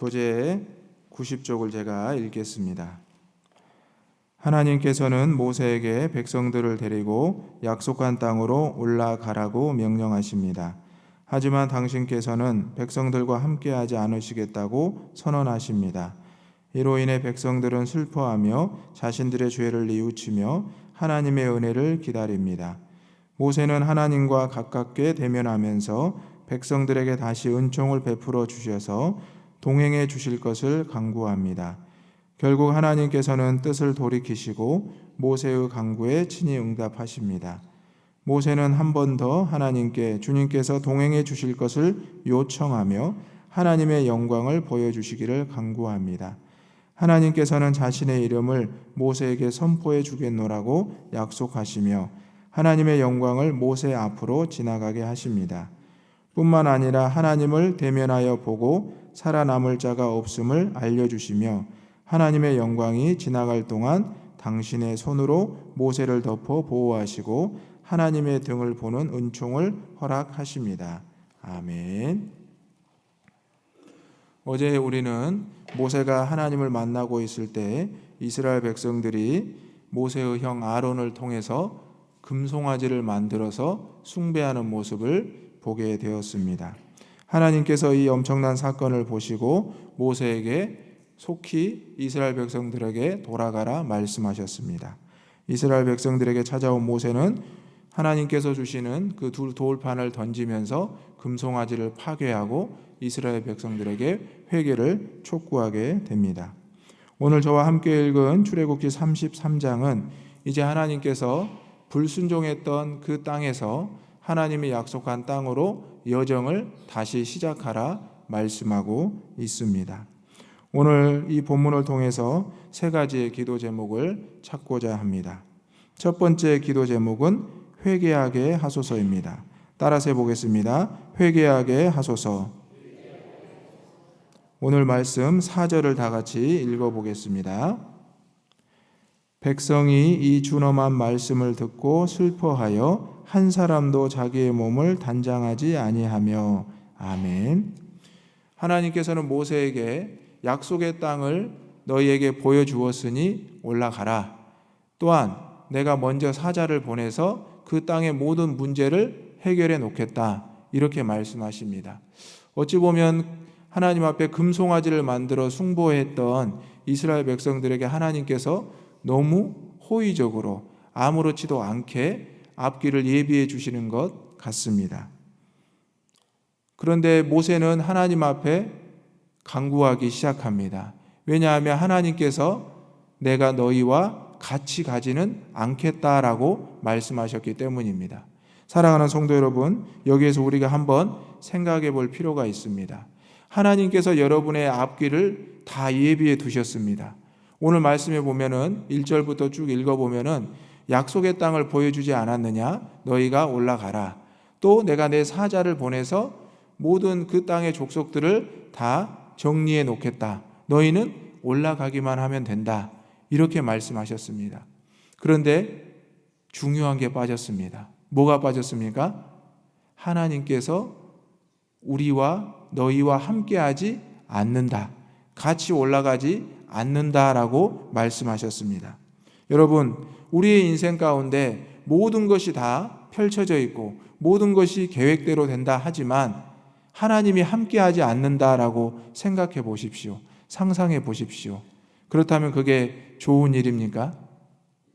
교재 90쪽을 제가 읽겠습니다. 하나님께서는 모세에게 백성들을 데리고 약속한 땅으로 올라가라고 명령하십니다. 하지만 당신께서는 백성들과 함께하지 않으시겠다고 선언하십니다. 이로 인해 백성들은 슬퍼하며 자신들의 죄를 뉘우치며 하나님의 은혜를 기다립니다. 모세는 하나님과 가깝게 대면하면서 백성들에게 다시 은총을 베풀어 주셔서 동행해 주실 것을 간구합니다. 결국 하나님께서는 뜻을 돌이키시고 모세의 간구에 친히 응답하십니다. 모세는 한 번 더 하나님께 주님께서 동행해 주실 것을 요청하며 하나님의 영광을 보여주시기를 간구합니다. 하나님께서는 자신의 이름을 모세에게 선포해 주겠노라고 약속하시며 하나님의 영광을 모세 앞으로 지나가게 하십니다. 뿐만 아니라 하나님을 대면하여 보고 살아남을 자가 없음을 알려주시며 하나님의 영광이 지나갈 동안 당신의 손으로 모세를 덮어 보호하시고 하나님의 등을 보는 은총을 허락하십니다. 아멘. 어제 우리는 모세가 하나님을 만나고 있을 때 이스라엘 백성들이 모세의 형 아론을 통해서 금송아지를 만들어서 숭배하는 모습을 보게 되었습니다. 하나님께서 이 엄청난 사건을 보시고 모세에게 속히 이스라엘 백성들에게 돌아가라 말씀하셨습니다. 이스라엘 백성들에게 찾아온 모세는 하나님께서 주시는 그 두 돌판을 던지면서 금송아지를 파괴하고 이스라엘 백성들에게 회개를 촉구하게 됩니다. 오늘 저와 함께 읽은 출애굽기 33장은 이제 하나님께서 불순종했던 그 땅에서 하나님이 약속한 땅으로 여정을 다시 시작하라 말씀하고 있습니다. 오늘 이 본문을 통해서 세 가지의 기도 제목을 찾고자 합니다. 첫 번째 기도 제목은 회개하게 하소서입니다. 따라서 해보겠습니다. 회개하게 하소서. 오늘 말씀 4절을 다 같이 읽어보겠습니다. 백성이 이 준엄한 말씀을 듣고 슬퍼하여 한 사람도 자기의 몸을 단장하지 아니하며. 아멘. 하나님께서는 모세에게 약속의 땅을 너희에게 보여주었으니 올라가라. 또한 내가 먼저 사자를 보내서 그 땅의 모든 문제를 해결해 놓겠다. 이렇게 말씀하십니다. 어찌 보면 하나님 앞에 금송아지를 만들어 숭배했던 이스라엘 백성들에게 하나님께서 너무 호의적으로 아무렇지도 않게 앞길을 예비해 주시는 것 같습니다. 그런데 모세는 하나님 앞에 간구하기 시작합니다. 왜냐하면 하나님께서 내가 너희와 같이 가지는 않겠다라고 말씀하셨기 때문입니다. 사랑하는 성도 여러분, 여기에서 우리가 한번 생각해 볼 필요가 있습니다. 하나님께서 여러분의 앞길을 다 예비해 두셨습니다. 오늘 말씀에 보면은 1절부터 쭉 읽어보면은 약속의 땅을 보여주지 않았느냐? 너희가 올라가라. 또 내가 내 사자를 보내서 모든 그 땅의 족속들을 다 정리해 놓겠다. 너희는 올라가기만 하면 된다. 이렇게 말씀하셨습니다. 그런데 중요한 게 빠졌습니다. 뭐가 빠졌습니까? 하나님께서 우리와 너희와 함께하지 않는다. 같이 올라가지 않는다라고 말씀하셨습니다. 여러분, 우리의 인생 가운데 모든 것이 다 펼쳐져 있고 모든 것이 계획대로 된다 하지만 하나님이 함께하지 않는다라고 생각해 보십시오. 상상해 보십시오. 그렇다면 그게 좋은 일입니까?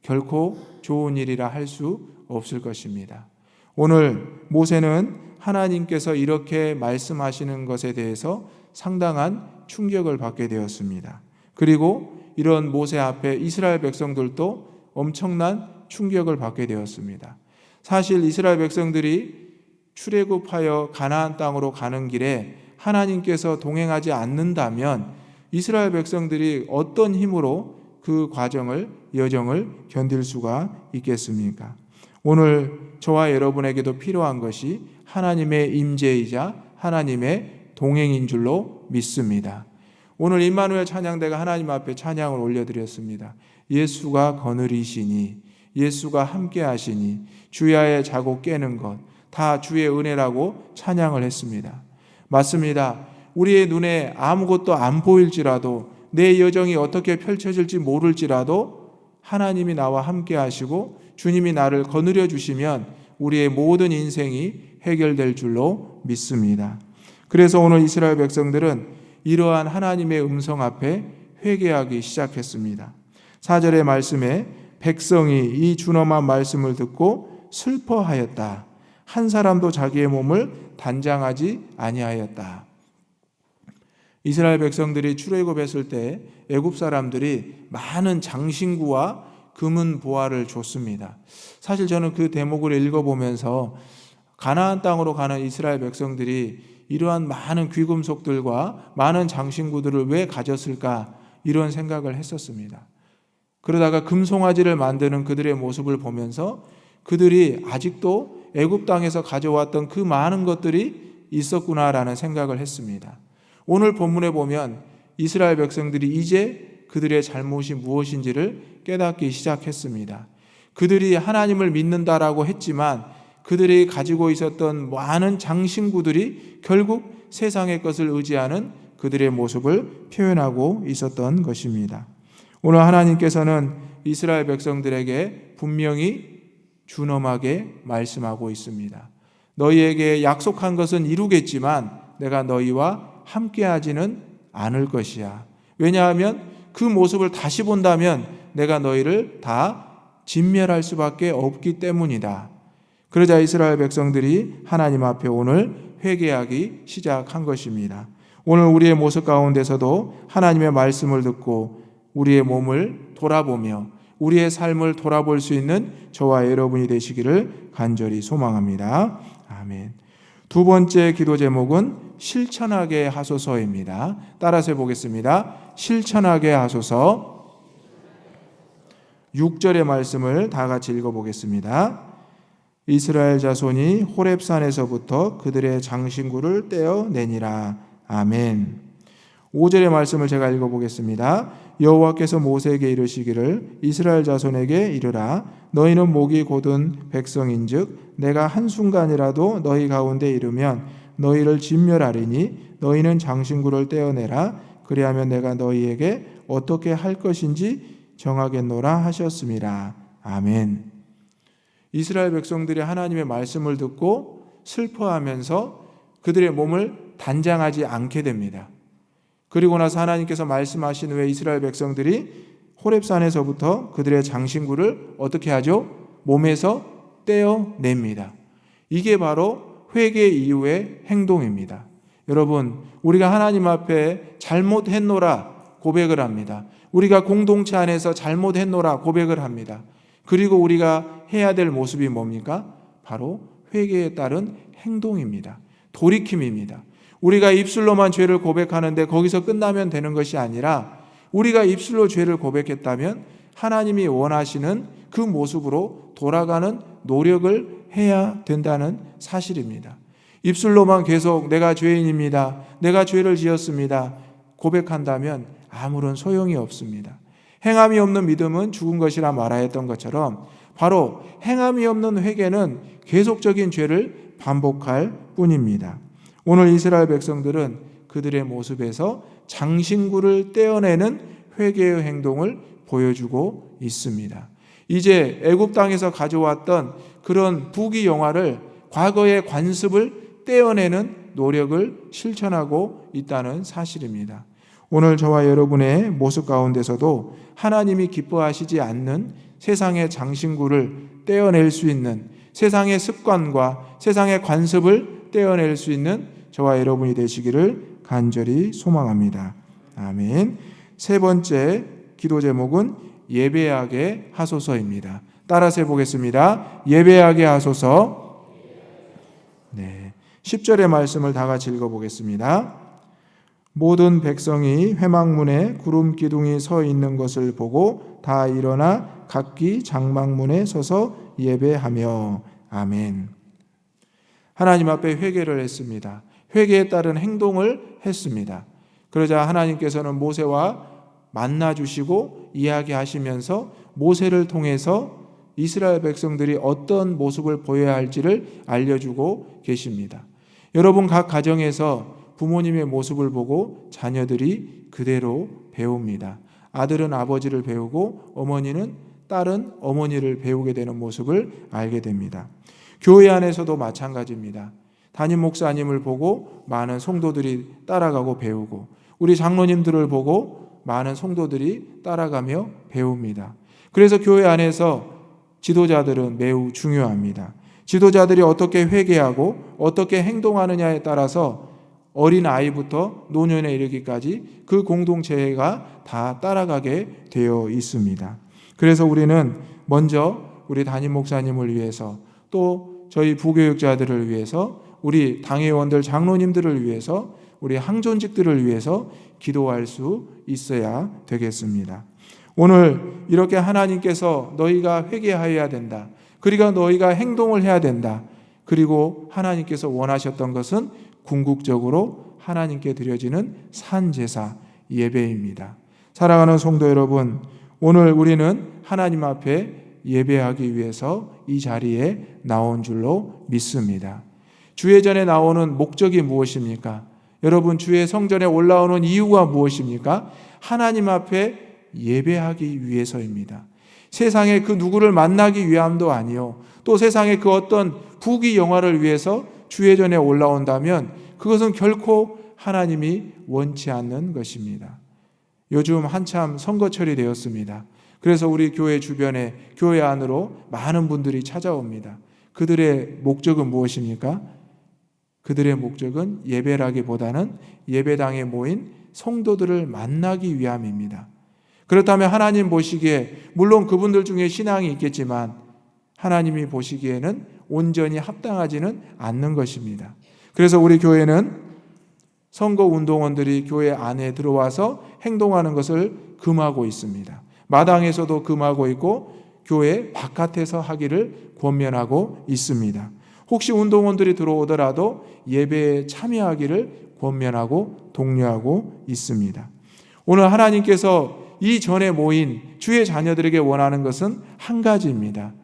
결코 좋은 일이라 할 수 없을 것입니다. 오늘 모세는 하나님께서 이렇게 말씀하시는 것에 대해서 상당한 충격을 받게 되었습니다. 그리고 이런 모세 앞에 이스라엘 백성들도 엄청난 충격을 받게 되었습니다. 사실 이스라엘 백성들이 출애굽하여 가나안 땅으로 가는 길에 하나님께서 동행하지 않는다면 이스라엘 백성들이 어떤 힘으로 그 여정을 견딜 수가 있겠습니까? 오늘 저와 여러분에게도 필요한 것이 하나님의 임재이자 하나님의 동행인 줄로 믿습니다. 오늘 임마누엘 찬양대가 하나님 앞에 찬양을 올려드렸습니다. 예수가 거느리시니, 예수가 함께 하시니, 주야의 자고 깨는 것 다 주의 은혜라고 찬양을 했습니다. 맞습니다. 우리의 눈에 아무것도 안 보일지라도, 내 여정이 어떻게 펼쳐질지 모를지라도 하나님이 나와 함께 하시고 주님이 나를 거느려 주시면 우리의 모든 인생이 해결될 줄로 믿습니다. 그래서 오늘 이스라엘 백성들은 이러한 하나님의 음성 앞에 회개하기 시작했습니다. 4절의 말씀에 백성이 이 준엄한 말씀을 듣고 슬퍼하였다. 한 사람도 자기의 몸을 단장하지 아니하였다. 이스라엘 백성들이 출애굽했을 때 애굽 사람들이 많은 장신구와 금은 보화를 줬습니다. 사실 저는 그 대목을 읽어보면서 가나안 땅으로 가는 이스라엘 백성들이 이러한 많은 귀금속들과 많은 장신구들을 왜 가졌을까, 이런 생각을 했었습니다. 그러다가 금송아지를 만드는 그들의 모습을 보면서 그들이 아직도 애굽 땅에서 가져왔던 그 많은 것들이 있었구나라는 생각을 했습니다. 오늘 본문에 보면 이스라엘 백성들이 이제 그들의 잘못이 무엇인지를 깨닫기 시작했습니다. 그들이 하나님을 믿는다라고 했지만 그들이 가지고 있었던 많은 장신구들이 결국 세상의 것을 의지하는 그들의 모습을 표현하고 있었던 것입니다. 오늘 하나님께서는 이스라엘 백성들에게 분명히 준엄하게 말씀하고 있습니다. 너희에게 약속한 것은 이루겠지만 내가 너희와 함께하지는 않을 것이야. 왜냐하면 그 모습을 다시 본다면 내가 너희를 다 진멸할 수밖에 없기 때문이다. 그러자 이스라엘 백성들이 하나님 앞에 오늘 회개하기 시작한 것입니다. 오늘 우리의 모습 가운데서도 하나님의 말씀을 듣고 우리의 몸을 돌아보며 우리의 삶을 돌아볼 수 있는 저와 여러분이 되시기를 간절히 소망합니다. 아멘. 두 번째 기도 제목은 실천하게 하소서입니다. 따라서 해보겠습니다. 실천하게 하소서. 6절의 말씀을 다 같이 읽어보겠습니다. 이스라엘 자손이 호렙산에서부터 그들의 장신구를 떼어내니라. 아멘. 5절의 말씀을 제가 읽어보겠습니다. 여호와께서 모세에게 이르시기를 이스라엘 자손에게 이르라. 너희는 목이 곧은 백성인즉 내가 한순간이라도 너희 가운데 이르면 너희를 진멸하리니 너희는 장신구를 떼어내라. 그리하면 내가 너희에게 어떻게 할 것인지 정하겠노라 하셨습니다. 아멘. 이스라엘 백성들이 하나님의 말씀을 듣고 슬퍼하면서 그들의 몸을 단장하지 않게 됩니다. 그리고 나서 하나님께서 말씀하신 후에 이스라엘 백성들이 호렙산에서부터 그들의 장신구를 어떻게 하죠? 몸에서 떼어냅니다. 이게 바로 회개 이후의 행동입니다. 여러분, 우리가 하나님 앞에 잘못했노라 고백을 합니다. 우리가 공동체 안에서 잘못했노라 고백을 합니다. 그리고 우리가 해야 될 모습이 뭡니까? 바로 회개에 따른 행동입니다. 돌이킴입니다. 우리가 입술로만 죄를 고백하는데 거기서 끝나면 되는 것이 아니라 우리가 입술로 죄를 고백했다면 하나님이 원하시는 그 모습으로 돌아가는 노력을 해야 된다는 사실입니다. 입술로만 계속 내가 죄인입니다, 내가 죄를 지었습니다 고백한다면 아무런 소용이 없습니다. 행함이 없는 믿음은 죽은 것이라 말하였던 것처럼 바로 행함이 없는 회개는 계속적인 죄를 반복할 뿐입니다. 오늘 이스라엘 백성들은 그들의 모습에서 장신구를 떼어내는 회개의 행동을 보여주고 있습니다. 이제 애굽 땅에서 가져왔던 그런 부귀영화를, 과거의 관습을 떼어내는 노력을 실천하고 있다는 사실입니다. 오늘 저와 여러분의 모습 가운데서도 하나님이 기뻐하시지 않는 세상의 장신구를 떼어낼 수 있는, 세상의 습관과 세상의 관습을 떼어낼 수 있는 저와 여러분이 되시기를 간절히 소망합니다. 아멘. 세 번째 기도 제목은 예배하게 하소서입니다. 따라서 해보겠습니다. 예배하게 하소서. 네, 10절의 말씀을 다 같이 읽어보겠습니다. 모든 백성이 회막문에 구름 기둥이 서 있는 것을 보고 다 일어나 각기 장막문에 서서 예배하며. 아멘. 하나님 앞에 회개를 했습니다. 회개에 따른 행동을 했습니다. 그러자 하나님께서는 모세와 만나 주시고 이야기하시면서 모세를 통해서 이스라엘 백성들이 어떤 모습을 보여야 할지를 알려주고 계십니다. 여러분 각 가정에서 부모님의 모습을 보고 자녀들이 그대로 배웁니다. 아들은 아버지를 배우고 어머니는 딸은 어머니를 배우게 되는 모습을 알게 됩니다. 교회 안에서도 마찬가지입니다. 담임 목사님을 보고 많은 성도들이 따라가고 배우고, 우리 장로님들을 보고 많은 성도들이 따라가며 배웁니다. 그래서 교회 안에서 지도자들은 매우 중요합니다. 지도자들이 어떻게 회개하고 어떻게 행동하느냐에 따라서 어린 아이부터 노년에 이르기까지 그 공동체가 다 따라가게 되어 있습니다. 그래서 우리는 먼저 우리 담임 목사님을 위해서, 또 저희 부교육자들을 위해서, 우리 당회원들 장로님들을 위해서, 우리 항존직들을 위해서 기도할 수 있어야 되겠습니다. 오늘 이렇게 하나님께서 너희가 회개하여야 된다, 그리고 너희가 행동을 해야 된다, 그리고 하나님께서 원하셨던 것은 궁극적으로 하나님께 드려지는 산제사 예배입니다. 사랑하는 성도 여러분, 오늘 우리는 하나님 앞에 예배하기 위해서 이 자리에 나온 줄로 믿습니다. 주회전에 나오는 목적이 무엇입니까? 여러분, 주의 성전에 올라오는 이유가 무엇입니까? 하나님 앞에 예배하기 위해서입니다. 세상의 그 누구를 만나기 위함도 아니요, 또 세상의 그 어떤 부귀 영화를 위해서 주회전에 올라온다면 그것은 결코 하나님이 원치 않는 것입니다. 요즘 한참 선거철이 되었습니다. 그래서 우리 교회 주변에, 교회 안으로 많은 분들이 찾아옵니다. 그들의 목적은 무엇입니까? 그들의 목적은 예배라기보다는 예배당에 모인 성도들을 만나기 위함입니다. 그렇다면 하나님 보시기에, 물론 그분들 중에 신앙이 있겠지만 하나님이 보시기에는 온전히 합당하지는 않는 것입니다. 그래서 우리 교회는 선거운동원들이 교회 안에 들어와서 행동하는 것을 금하고 있습니다. 마당에서도 금하고 있고 교회 바깥에서 하기를 권면하고 있습니다. 혹시 운동원들이 들어오더라도 예배에 참여하기를 권면하고 독려하고 있습니다. 오늘 하나님께서 이 전에 모인 주의 자녀들에게 원하는 것은 한 가지입니다.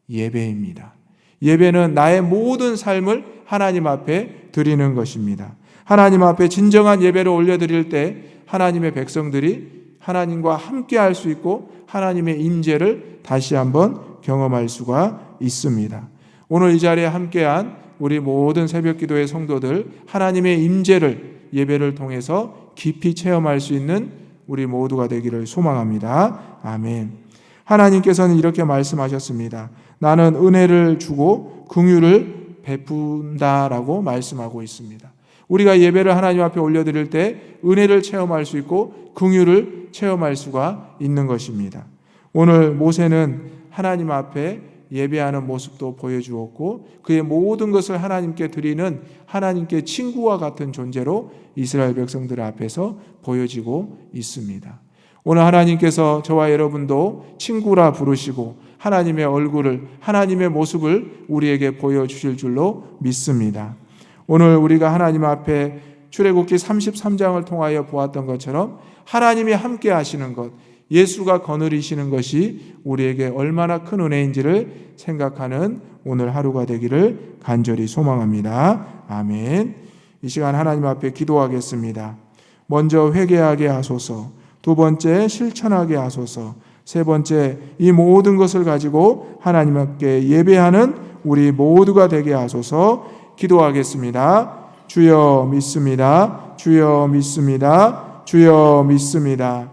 예배입니다. 예배는 나의 모든 삶을 하나님 앞에 드리는 것입니다. 하나님 앞에 진정한 예배를 올려드릴 때 하나님의 백성들이 하나님과 함께 할 수 있고 하나님의 임재를 다시 한번 경험할 수가 있습니다. 오늘 이 자리에 함께한 우리 모든 새벽기도의 성도들, 하나님의 임재를 예배를 통해서 깊이 체험할 수 있는 우리 모두가 되기를 소망합니다. 아멘. 하나님께서는 이렇게 말씀하셨습니다. 나는 은혜를 주고 긍휼을 베푼다라고 말씀하고 있습니다. 우리가 예배를 하나님 앞에 올려드릴 때 은혜를 체험할 수 있고 긍휼을 체험할 수가 있는 것입니다. 오늘 모세는 하나님 앞에 예배하는 모습도 보여주었고 그의 모든 것을 하나님께 드리는 하나님께 친구와 같은 존재로 이스라엘 백성들 앞에서 보여지고 있습니다. 오늘 하나님께서 저와 여러분도 친구라 부르시고 하나님의 얼굴을, 하나님의 모습을 우리에게 보여주실 줄로 믿습니다. 오늘 우리가 하나님 앞에 출애굽기 33장을 통하여 보았던 것처럼 하나님이 함께 하시는 것, 예수가 거느리시는 것이 우리에게 얼마나 큰 은혜인지를 생각하는 오늘 하루가 되기를 간절히 소망합니다. 아멘. 이 시간 하나님 앞에 기도하겠습니다. 먼저 회개하게 하소서, 두 번째 실천하게 하소서, 세 번째 이 모든 것을 가지고 하나님 앞에 예배하는 우리 모두가 되게 하소서. 기도하겠습니다. 주여 믿습니다. 주여 믿습니다. 주여 믿습니다.